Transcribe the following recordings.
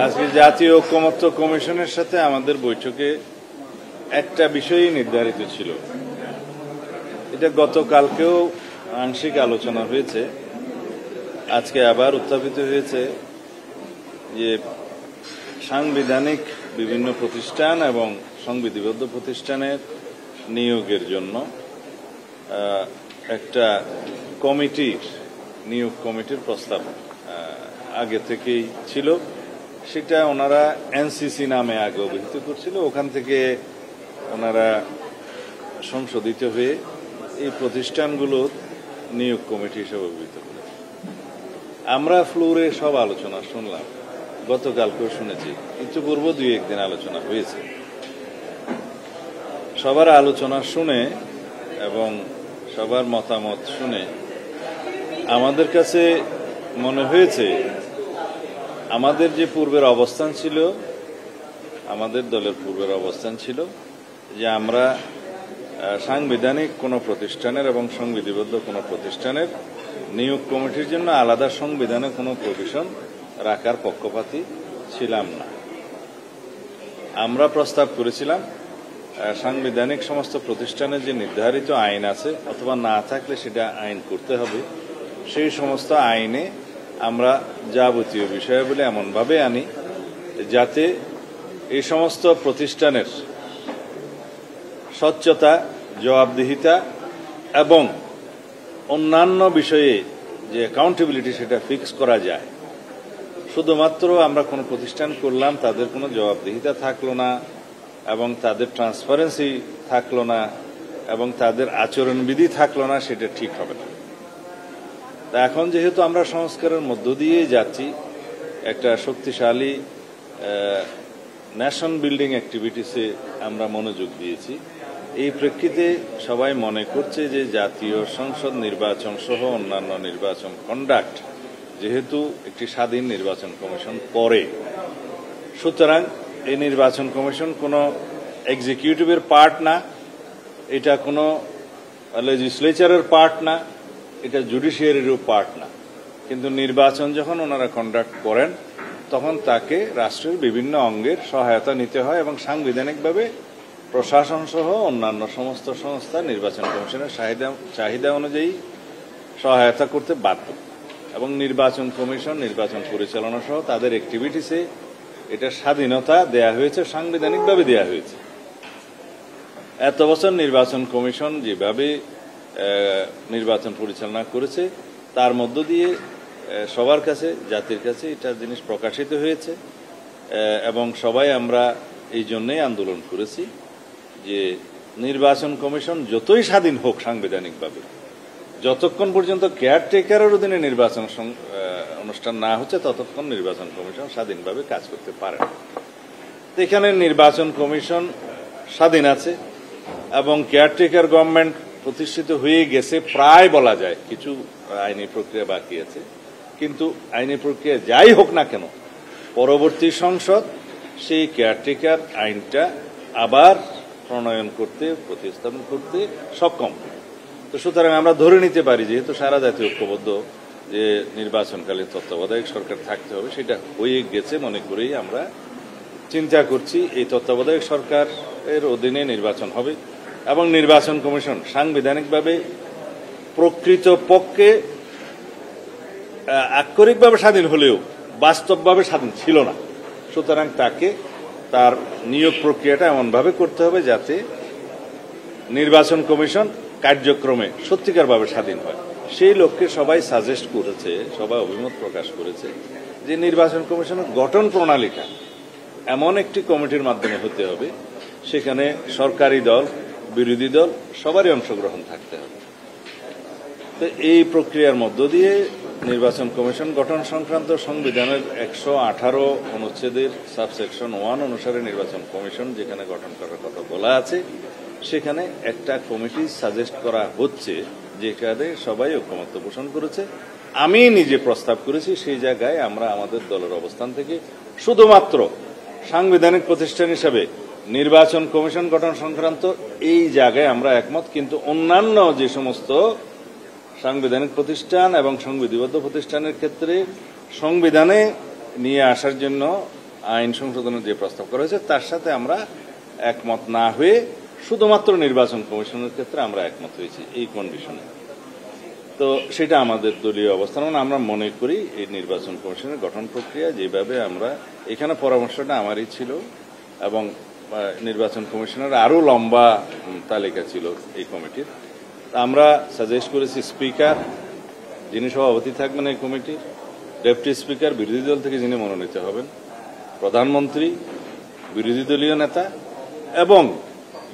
আজকে জাতীয় ঐকমত্য কমিশনের সাথে আমাদের বৈঠকে একটা বিষয়ই নির্ধারিত ছিল। এটা গতকালকেও আংশিক আলোচনা হয়েছে, আজকে আবার উত্থাপিত হয়েছে যে সাংবিধানিক বিভিন্ন প্রতিষ্ঠান এবং সংবিধিবদ্ধ প্রতিষ্ঠানের নিয়োগের জন্য একটা নিয়োগ কমিটির প্রস্তাব আগে থেকেই ছিল। সেটা ওনারা এনসিসি নামে আগে অভিহিত করছিল, ওখান থেকে ওনারা সংশোধিত হয়ে এই প্রতিষ্ঠানগুলোর নিয়োগ কমিটি হিসেবে অভিহিত করেছে। আমরা ফ্লোরে সব আলোচনা শুনলাম, গতকালকেও শুনেছি, কিন্তু পূর্ব 2-1 দিন আলোচনা হয়েছে। সবার আলোচনা শুনে এবং সবার মতামত শুনে আমাদের কাছে মনে হয়েছে আমাদের যে পূর্বের অবস্থান ছিল, আমাদের দলের পূর্বের অবস্থান ছিল যে আমরা সাংবিধানিক কোনো প্রতিষ্ঠানের এবং সংবিধিবদ্ধ কোনো প্রতিষ্ঠানের নিয়োগ কমিটির জন্য আলাদা সংবিধানে কোনো প্রভিশন রাখার পক্ষপাতী ছিলাম না। আমরা প্রস্তাব করেছিলাম সাংবিধানিক সমস্ত প্রতিষ্ঠানের যে নির্ধারিত আইন আছে, অথবা না থাকলে সেটা আইন করতে হবে, সেই সমস্ত আইনে আমরা যাবতীয় বিষয়াবলী এমনভাবে আনি যাতে এই সমস্ত প্রতিষ্ঠানের স্বচ্ছতা, জবাবদিহিতা এবং অন্যান্য বিষয়ে যে অ্যাকাউন্টেবিলিটি সেটা ফিক্স করা যায়। শুধুমাত্র আমরা কোনো প্রতিষ্ঠান করলাম, তাদের কোনো জবাবদিহিতা থাকলো না এবং তাদের ট্রান্সপারেন্সি থাকলো না এবং তাদের আচরণবিধি থাকলো না, সেটা ঠিক হবে না। তা এখন যেহেতু আমরা সংস্কারের মধ্য দিয়ে যাচ্ছি, একটা শক্তিশালী ন্যাশন বিল্ডিং অ্যাক্টিভিটিসে আমরা মনোযোগ দিয়েছি, এই প্রেক্ষিতে সবাই মনে করছে যে জাতীয় সংসদ নির্বাচন সহ অন্যান্য নির্বাচন কন্ডাক্ট যেহেতু একটি স্বাধীন নির্বাচন কমিশন করে, সুতরাং এই নির্বাচন কমিশন কোনো এক্সিকিউটিভের পার্ট না, এটা কোনো লেজিসলেচারের পার্ট না, এটা জুডিশিয়ারিরও পার্ট না। কিন্তু নির্বাচন যখন ওনারা কন্ডাক্ট করেন তখন তাকে রাষ্ট্রের বিভিন্ন অঙ্গের সহায়তা নিতে হয় এবং সাংবিধানিকভাবে প্রশাসন সহ অন্যান্য সমস্ত সংস্থা নির্বাচন কমিশনের চাহিদা অনুযায়ী সহায়তা করতে বাধ্য। এবং নির্বাচন কমিশন নির্বাচন পরিচালনা সহ তাদের অ্যাক্টিভিটিসে এটা স্বাধীনতা দেয়া হয়েছে, সাংবিধানিকভাবে দেয়া হয়েছে। এত বছর নির্বাচন কমিশন যেভাবে নির্বাচন পরিচালনা করেছে তার মধ্য দিয়ে সবার কাছে, জাতির কাছে এটা জিনিস প্রকাশিত হয়েছে এবং সবাই আমরা এই জন্যই আন্দোলন করেছি যে নির্বাচন কমিশন যতই স্বাধীন হোক সাংবিধানিকভাবে, যতক্ষণ পর্যন্ত কেয়ারটেকারের অধীনে নির্বাচন অনুষ্ঠান না হচ্ছে ততক্ষণ নির্বাচন কমিশন স্বাধীনভাবে কাজ করতে পারে না। এখানে নির্বাচন কমিশন স্বাধীন আছে এবং কেয়ারটেকার গভর্নমেন্ট প্রতিষ্ঠিত হয়ে গেছে প্রায় বলা যায়, কিছু আইনি প্রক্রিয়া বাকি আছে, কিন্তু আইনি প্রক্রিয়া যাই হোক না কেন পরবর্তী সংসদ সেই কেয়ারটেকার আইনটা আবার প্রণয়ন করতে, প্রতিস্থাপন করতে সক্ষম। তো সুতরাং আমরা ধরে নিতে পারি যেহেতু সারা জাতীয় ঐক্যবদ্ধ যে নির্বাচনকালীন তত্ত্বাবধায়ক সরকার থাকতে হবে, সেটা হয়ে গেছে মনে করেই আমরা চিন্তা করছি এই তত্ত্বাবধায়ক সরকারের অধীনে নির্বাচন হবে এবং নির্বাচন কমিশন সাংবিধানিকভাবে প্রকৃতপক্ষে আক্ষরিকভাবে স্বাধীন হলেও বাস্তবভাবে স্বাধীন ছিল না। সুতরাং তাকে তার নিয়োগ প্রক্রিয়াটা এমনভাবে করতে হবে যাতে নির্বাচন কমিশন কার্যক্রমে সত্যিকারভাবে স্বাধীন হয়। সেই লক্ষ্যে সবাই সাজেস্ট করেছে, সবাই অভিমত প্রকাশ করেছে যে নির্বাচন কমিশনের গঠন প্রণালীটা এমন একটি কমিটির মাধ্যমে হতে হবে সেখানে সরকারি দল, বিরোধী দল সবারই অংশগ্রহণ থাকতে হবে। তো এই প্রক্রিয়ার মধ্য দিয়ে নির্বাচন কমিশন গঠন সংক্রান্ত সংবিধানের 118 অনুচ্ছেদের সাবসেকশন 1 অনুসারে নির্বাচন কমিশন যেখানে গঠন করার কথা বলা আছে, সেখানে একটা কমিটি সাজেস্ট করা হচ্ছে যেখানে সবাই ঐকমত্য পোষণ করেছে। আমি নিজে প্রস্তাব করেছি, সেই জায়গায় আমরা আমাদের দলের অবস্থান থেকে শুধুমাত্র সাংবিধানিক প্রতিষ্ঠান হিসেবে নির্বাচন কমিশন গঠন সংক্রান্ত এই জায়গায় আমরা একমত, কিন্তু অন্যান্য যে সমস্ত সাংবিধানিক প্রতিষ্ঠান এবং সংবিধিবদ্ধ প্রতিষ্ঠানের ক্ষেত্রে সংবিধানে নিয়ে আসার জন্য আইন সংশোধনের যে প্রস্তাব করা হয়েছে তার সাথে আমরা একমত না হয়ে শুধুমাত্র নির্বাচন কমিশনের ক্ষেত্রে আমরা একমত হয়েছি এই কন্ডিশনে। তো সেটা আমাদের দলীয় অবস্থান। আমরা মনে করি এই নির্বাচন কমিশনের গঠন প্রক্রিয়া যেভাবে আমরা এখানে পরামর্শটা আমারই ছিল এবং নির্বাচন কমিশনের আরো লম্বা তালিকা ছিল এই কমিটির। আমরা সাজেস্ট করেছি স্পিকার যিনি সভাপতি থাকবেন এই কমিটির, ডেপুটি স্পিকার বিরোধী দল থেকে যিনি মনোনীত হবেন, প্রধানমন্ত্রী বিরোধী দলীয় নেতা এবং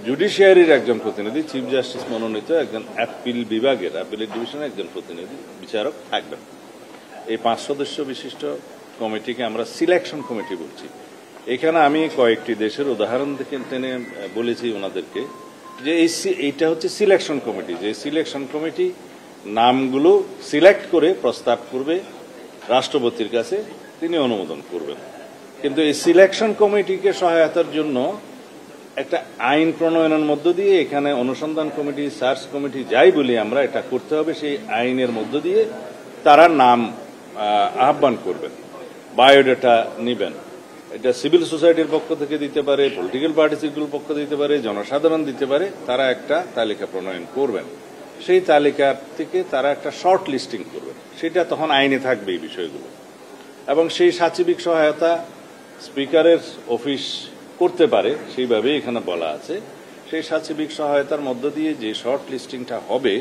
জুডিশিয়ারির একজন প্রতিনিধি, চিফ জাস্টিস মনোনীত একজন অ্যাপিল বিভাগের অ্যাপিলেট ডিভিশনের একজন প্রতিনিধি বিচারক থাকবেন। এই 5 সদস্য বিশিষ্ট কমিটিকে আমরা সিলেকশন কমিটি বলছি। এখানে আমি কয়েকটি দেশের উদাহরণ থেকে টেনে বলেছি ওনাদেরকে যে এইটা হচ্ছে সিলেকশন কমিটি, যে সিলেকশন কমিটি নামগুলো সিলেক্ট করে প্রস্তাব করবে রাষ্ট্রপতির কাছে, তিনি অনুমোদন করবেন। কিন্তু এই সিলেকশন কমিটিকে সহায়তার জন্য একটা আইন প্রণয়নের মধ্য দিয়ে এখানে অনুসন্ধান কমিটি, সার্চ কমিটি যাই বলি আমরা, এটা করতে হবে সেই আইনের মধ্য দিয়ে তারা নাম আহ্বান করবেন, বায়োডাটা নিবেন। এটা সিভিল সোসাইটির পক্ষ থেকে দিতে পারে, পলিটিক্যাল পার্টিসগুলোর পক্ষ দিতে পারে, জনসাধারণ দিতে পারে। তারা একটা তালিকা প্রণয়ন করবেন, সেই তালিকার থেকে তারা একটা শর্ট লিস্টিং করবেন, সেটা তখন আইনে থাকবে এই বিষয়গুলো। এবং সেই সাচিবিক সহায়তা স্পিকারের অফিস করতে পারে, সেইভাবে এখানে বলা আছে। সেই সাচিবিক সহায়তার মধ্য দিয়ে যে শর্ট লিস্টিংটা হবে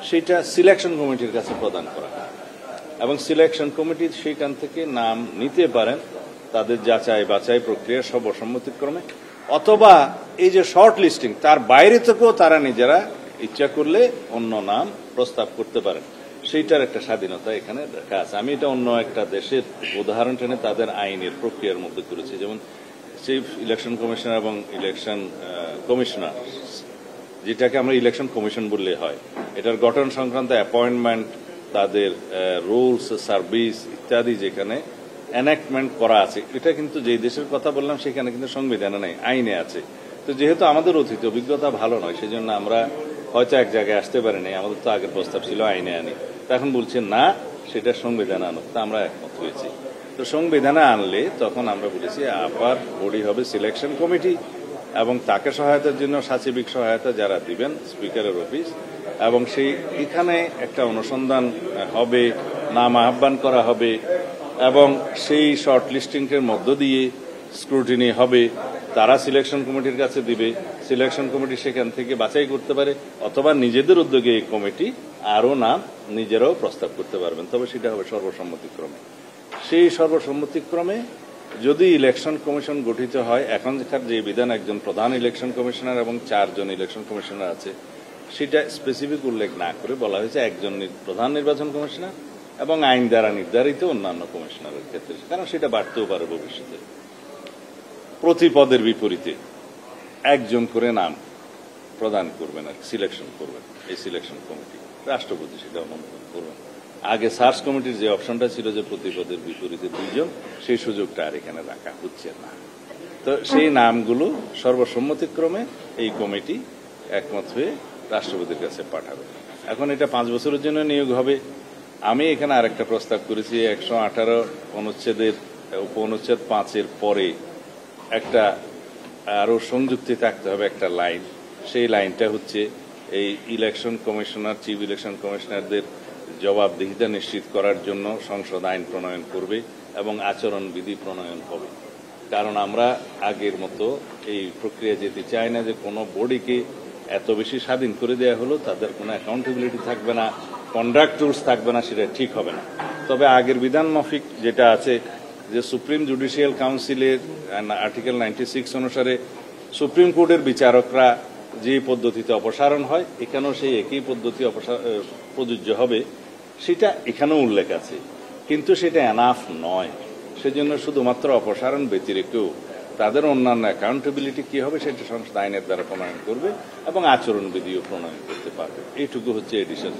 সেটা সিলেকশন কমিটির কাছে প্রদান করা হয় এবং সিলেকশন কমিটি সেইখান থেকে নাম নিতে পারেন তাদের যাচাই বাছাই প্রক্রিয়ার সর্বসম্মতিক্রমে, অথবা এই যে শর্ট লিস্টিং তার বাইরে থেকেও তারা নিজেরা ইচ্ছা করলে অন্য নাম প্রস্তাব করতে পারেন। সেইটার একটা স্বাধীনতা এখানে দেখা আছে। আমি এটা অন্য একটা দেশের উদাহরণ টেনে তাদের আইনের প্রক্রিয়ার মধ্যে করেছি, যেমন চিফ ইলেকশন কমিশনার এবং ইলেকশন কমিশনার, যেটাকে আমরা ইলেকশন কমিশন বললে হয়, এটার গঠন সংক্রান্ত অ্যাপয়েন্টমেন্ট, তাদের রুলস সার্ভিস ইত্যাদি যেখানে এনাক্টমেন্ট করা আছে, এটা কিন্তু যে দেশের কথা বললাম সেখানে কিন্তু সংবিধানে নেই, আইনে আছে। তো যেহেতু আমাদের অতীত অভিজ্ঞতা ভালো নয়, সেজন্য আমরা হয়তো এক জায়গায় আসতে পারিনি, আমাদের তো আগের প্রস্তাব ছিল আইনে আনি, এখন বলছেন না সেটা সংবিধানে আনো, তা আমরা একমত হয়েছি। তো সংবিধানে আনলে তখন আমরা বলেছি আপার বডি হবে সিলেকশন কমিটি এবং তাকে সহায়তার জন্য সাচিবিক সহায়তা যারা দিবেন স্পিকারের অফিস, এবং সেই এখানে একটা অনুসন্ধান হবে, নাম আহ্বান করা হবে এবং সেই শর্ট লিস্টিংয়ের মধ্য দিয়ে স্ক্রুটিনি হবে, তারা সিলেকশন কমিটির কাছে দিবে, সিলেকশন কমিটি সেখান থেকে বাছাই করতে পারে, অথবা নিজেদের উদ্যোগে এই কমিটি আরও নাম নিজেরাও প্রস্তাব করতে পারবেন, তবে সেটা হবে সর্বসম্মতিক্রমে। সেই সর্বসম্মতিক্রমে যদি ইলেকশন কমিশন গঠিত হয়, এখনকার যে বিধান একজন প্রধান ইলেকশন কমিশনার এবং 4 জন ইলেকশন কমিশনার আছে, সেটা স্পেসিফিক উল্লেখ না করে বলা হয়েছে একজন প্রধান নির্বাচন কমিশনার এবং আইন দ্বারা নির্ধারিত অন্যান্য কমিশনারের ক্ষেত্রে, কারণ সেটা বাড়তেও পারে ভবিষ্যতে। প্রতি পদের বিপরীতে একজন করে নাম প্রদান করবেন আর সিলেকশন করবেন এই সিলেকশন কমিটি, রাষ্ট্রপতি সেটা অনুমোদন করবেন। আগে সার্চ কমিটির যে অপশনটা ছিল যে প্রতি পদের বিপরীতে 2 জন, সেই সুযোগটা আর এখানে রাখা হচ্ছে না। তো সেই নামগুলো সর্বসম্মতিক্রমে এই কমিটি একমত হয়ে রাষ্ট্রপতির কাছে পাঠাবে। এখন এটা 5 বছরের জন্য নিয়োগ হবে। আমি এখানে আরেকটা প্রস্তাব করেছি, 118 অনুচ্ছেদের উপঅনুচ্ছেদ 5-এর পরে একটা আরো সংযুক্তি থাকতে হবে একটা লাইন। সেই লাইনটা হচ্ছে এই ইলেকশন কমিশনার, চিফ ইলেকশন কমিশনারদের জবাবদিহিতা নিশ্চিত করার জন্য সংসদ আইন প্রণয়ন করবে এবং আচরণবিধি প্রণয়ন হবে। কারণ আমরা আগের মতো এই প্রক্রিয়া যেতে চাই না যে কোনো বডিকে এত বেশি স্বাধীন করে দেওয়া হলো, তাদের কোনো অ্যাকাউন্টেবিলিটি থাকবে না, কন্ডাক্ট রুলস থাকবে না, সেটা ঠিক হবে না। তবে আগের বিধান মাফিক যেটা আছে যে সুপ্রিম জুডিশিয়াল কাউন্সিলের আর্টিকেল 96 অনুসারে সুপ্রিম কোর্টের বিচারকরা যে পদ্ধতিতে অপসারণ হয়, এখানেও সেই একই পদ্ধতি প্রযোজ্য হবে, সেটা এখানেও উল্লেখ আছে। কিন্তু সেটা এনাফ নয়, সেজন্য শুধুমাত্র অপসারণ ব্যতিরেকেও তাদের অন্যান্য অ্যাকাউন্টেবিলিটি কি হবে সেটা সংসদ আইনের দ্বারা প্রণয়ন করবে এবং আচরণবিধিও প্রণয়ন করতে পারবে। এইটুকু হচ্ছে এডিশন।